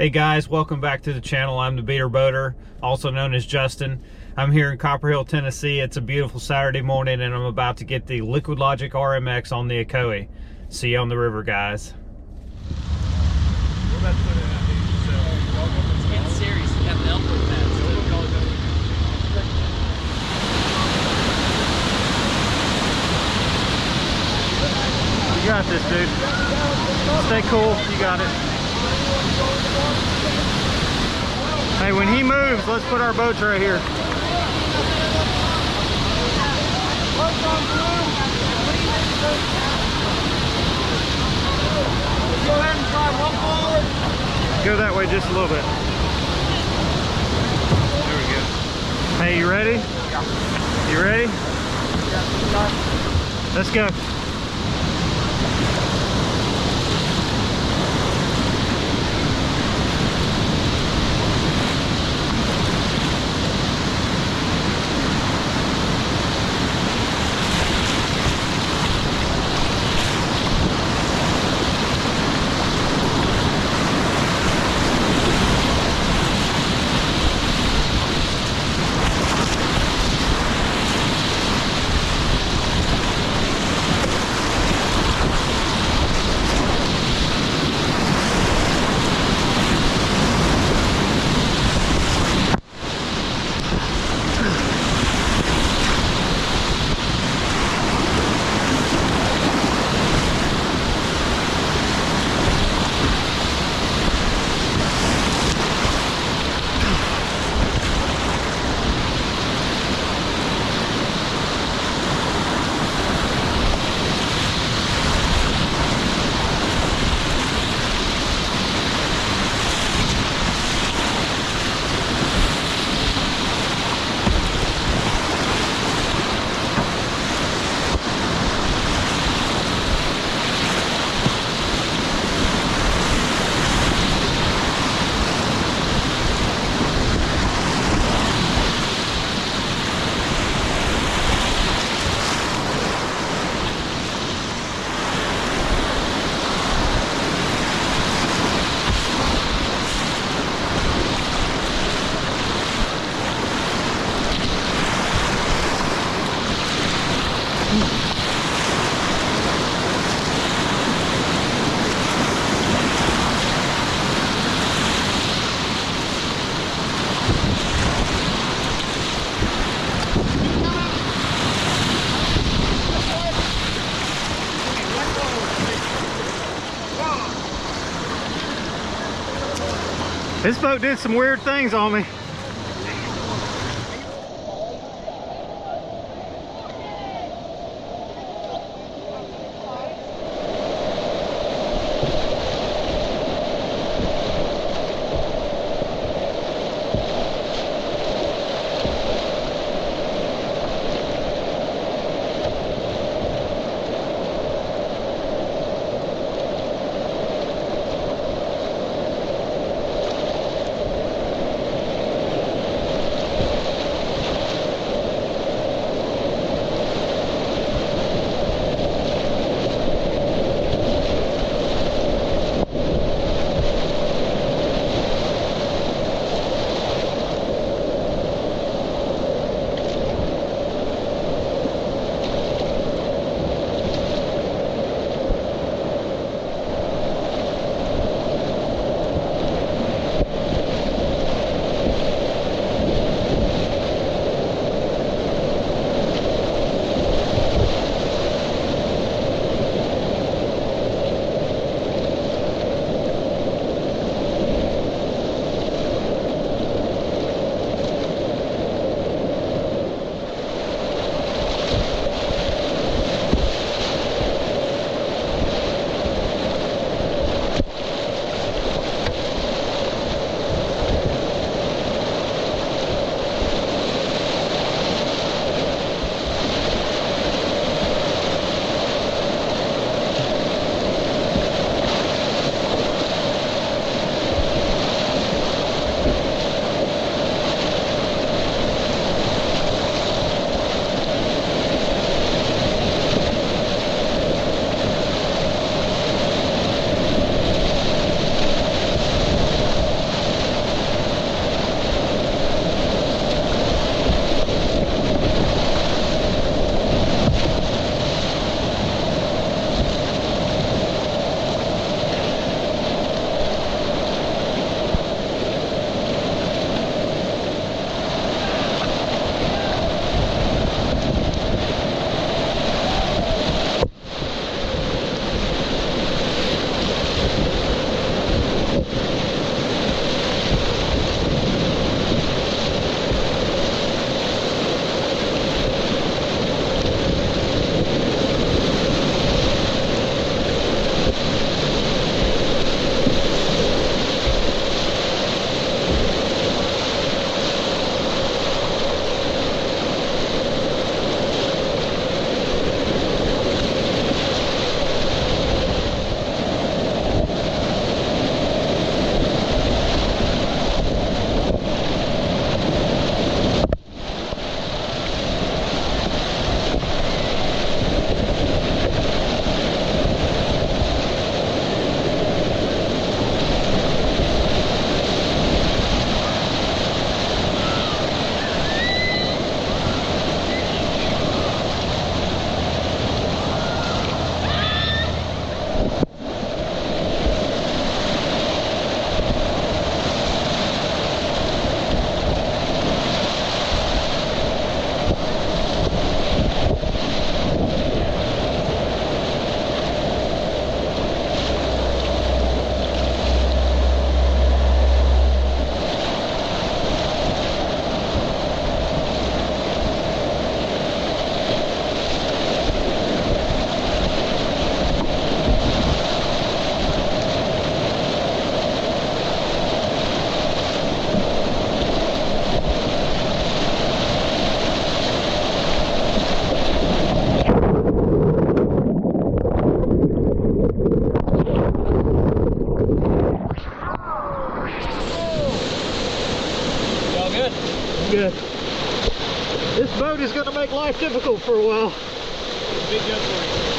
Hey guys, welcome back to the channel. I'm the Beater Boater, also known as Justin. I'm here in Copper Hill, Tennessee. It's a beautiful Saturday morning and I'm about to get the LiquidLogic RMX on the Ocoee. See you on the river, guys. We're about to put it out here, so it's getting serious. We have the elbow pads. You got this, dude. Stay cool. You got it. Hey, when he moves, let's put our boats right here. Go ahead and try one forward. Go that way just a little bit. There we go. Hey, you ready? Yeah. You ready? Yeah. Let's go. This boat did some weird things on me. life difficult for a while. Big good for you.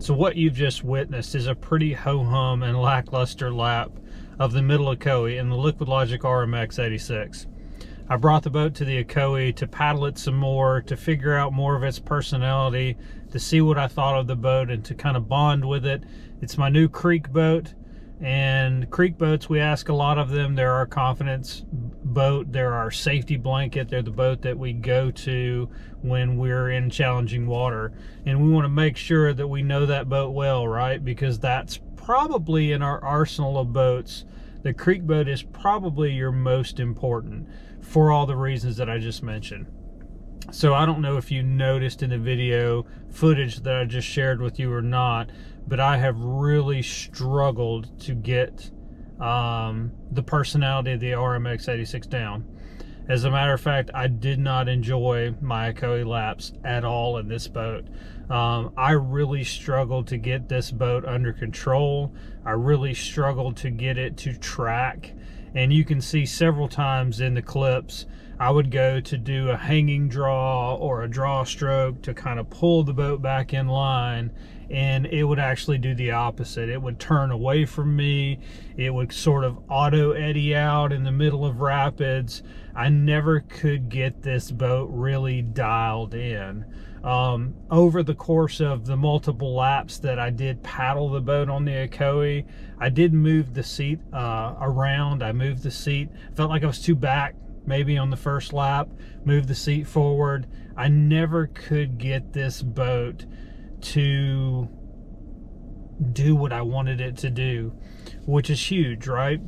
So what you've just witnessed is a pretty ho-hum and lackluster lap of the middle Ocoee in the LiquidLogic RMX 86. I brought the boat to the Ocoee to paddle it some more, to figure out more of its personality, to see what I thought of the boat, and to kind of bond with it. It's my new creek boat, and creek boats, we ask a lot of them. They're our confidence boat, they're our safety blanket, they're the boat that we go to when we're in challenging water. And we want to make sure that we know that boat well, right? Because that's probably in our arsenal of boats. The creek boat is probably your most important for all the reasons that I just mentioned. So I don't know if you noticed in the video footage that I just shared with you or not, but I have really struggled to get the personality of the RMX 86 down. As a matter of fact, I did not enjoy my Ocoee laps at all in this boat. I really struggled to get this boat under control. I really struggled to get it to track. And you can see several times in the clips, I would go to do a hanging draw or a draw stroke to kind of pull the boat back in line, and it would actually do the opposite. It would turn away from me. It would sort of auto eddy out in the middle of rapids. I never could get this boat really dialed in. Over the course of the multiple laps that I did paddle the boat on the Ocoee, I did move the seat around. I moved the seat. Felt like I was too back maybe on the first lap. Moved the seat forward. I never could get this boat to do what I wanted it to do, which is huge, right?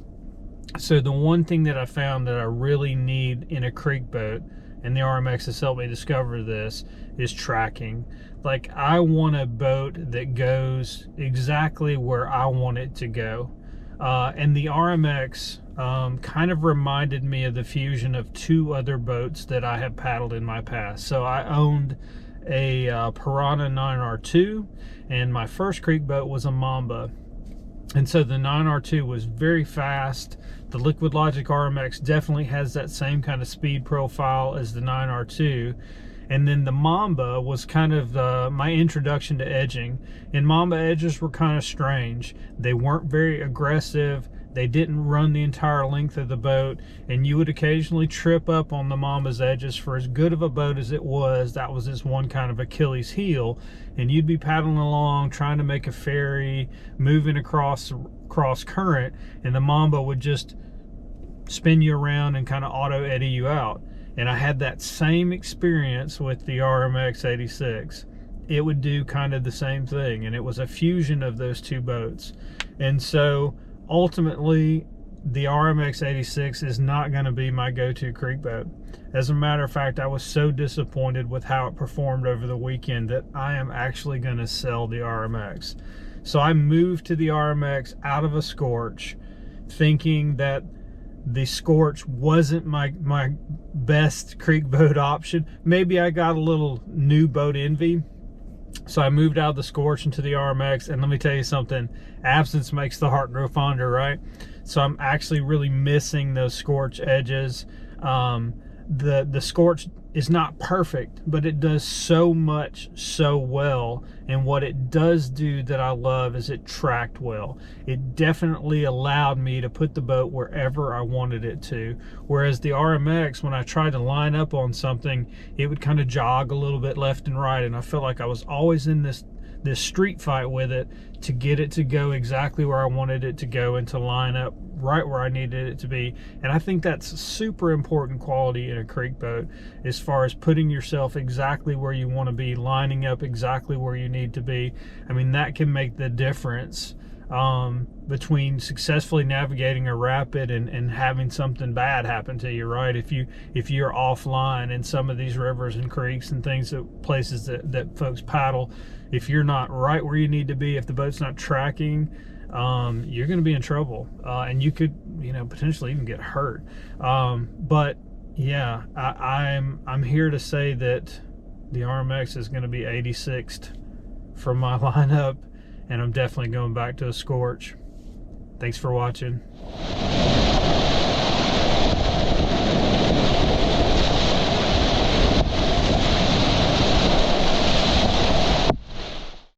So the one thing that I found that I really need in a creek boat, and the RMX has helped me discover this, is tracking. Like, I want a boat that goes exactly where I want it to go. And the RMX kind of reminded me of the fusion of two other boats that I have paddled in my past. So I owned a Piranha 9R2, and my first creek boat was a Mamba. And so the 9R2 was very fast. The LiquidLogic RMX definitely has that same kind of speed profile as the 9R2. And then the Mamba was kind of my introduction to edging. And Mamba edges were kind of strange. They weren't very aggressive. They didn't run the entire length of the boat, and you would occasionally trip up on the Mamba's edges. For as good of a boat as it was, that was its one kind of Achilles heel. And you'd be paddling along, trying to make a ferry, moving across current, and the Mamba would just spin you around and kind of auto eddy you out. And I had that same experience with the RMX 86. It would do kind of the same thing, and it was a fusion of those two boats. And so ultimately, the RMX 86 is not going to be my go-to creek boat. As a matter of fact, I was so disappointed with how it performed over the weekend that I am actually going to sell the RMX. So I moved to the RMX out of a Scorch, thinking that the Scorch wasn't my best creek boat option. Maybe I got a little new boat envy. So I moved out of the Scorch into the RMX, and let me tell you something, absence makes the heart grow fonder, right? So I'm actually really missing those Scorch edges. The Scorch is not perfect, but it does so much so well, and what it does do that I love is it tracked well. It definitely allowed me to put the boat wherever I wanted it to, whereas the RMX, when I tried to line up on something, it would kind of jog a little bit left and right, and I felt like I was always in this street fight with it to get it to go exactly where I wanted it to go and to line up right where I needed it to be. And I think that's a super important quality in a creek boat, as far as putting yourself exactly where you want to be, lining up exactly where you need to be. I mean, that can make the difference between successfully navigating a rapid and having something bad happen to you, right? If you're offline in some of these rivers and creeks and things, places that folks paddle, if you're not right where you need to be, if the boat's not tracking, you're going to be in trouble, and you could, potentially even get hurt. But yeah, I'm here to say that the RMX is going to be 86th from my lineup, and I'm definitely going back to a Scorch. Thanks for watching.